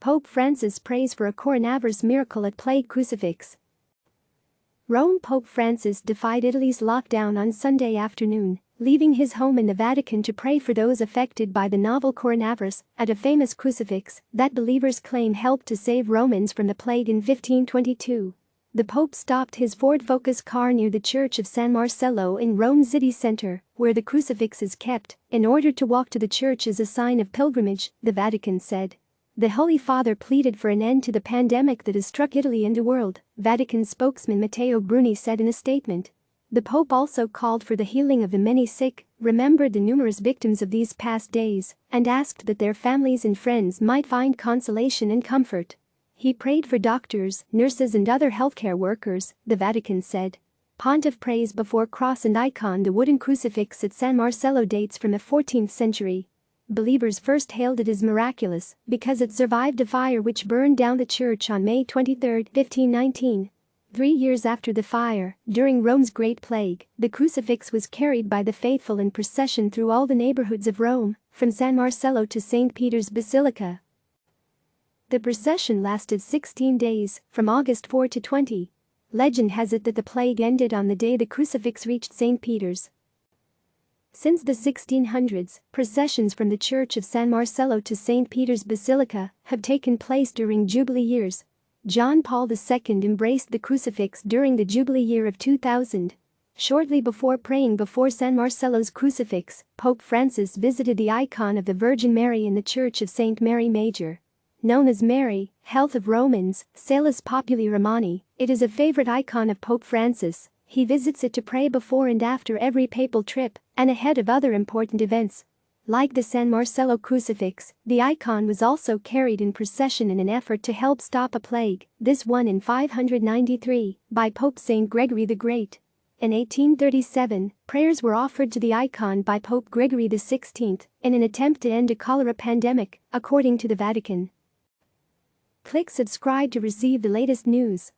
Pope Francis prays for a coronavirus miracle at plague crucifix. Rome. Pope Francis defied Italy's lockdown on Sunday afternoon, leaving his home in the Vatican to pray for those affected by the novel coronavirus at a famous crucifix that believers claim helped to save Romans from the plague in 1522. The Pope stopped his Ford Focus car near the Church of San Marcello in Rome's city center, where the crucifix is kept, in order to walk to the church as a sign of pilgrimage, the Vatican said. The Holy Father pleaded for an end to the pandemic that has struck Italy and the world, Vatican spokesman Matteo Bruni said in a statement. The Pope also called for the healing of the many sick, remembered the numerous victims of these past days, and asked that their families and friends might find consolation and comfort. He prayed for doctors, nurses and other healthcare workers, the Vatican said. Pontiff prays before cross and icon. The wooden crucifix at San Marcello dates from the 14th century. Believers first hailed it as miraculous because it survived a fire which burned down the church on May 23, 1519. 3 years after the fire, during Rome's Great Plague, the crucifix was carried by the faithful in procession through all the neighborhoods of Rome, from San Marcello to St. Peter's Basilica. The procession lasted 16 days, from August 4 to 20. Legend has it that the plague ended on the day the crucifix reached St. Peter's. Since the 1600s, processions from the Church of San Marcello to St. Peter's Basilica have taken place during Jubilee years. John Paul II embraced the crucifix during the Jubilee year of 2000. Shortly before praying before San Marcello's crucifix, Pope Francis visited the icon of the Virgin Mary in the Church of St. Mary Major. Known as Mary, Health of Romans, Salus Populi Romani, it is a favorite icon of Pope Francis. He visits it to pray before and after every papal trip and ahead of other important events. Like the San Marcello crucifix, the icon was also carried in procession in an effort to help stop a plague, this one in 593, by Pope St. Gregory the Great. In 1837, prayers were offered to the icon by Pope Gregory XVI in an attempt to end a cholera pandemic, according to the Vatican. Click subscribe to receive the latest news.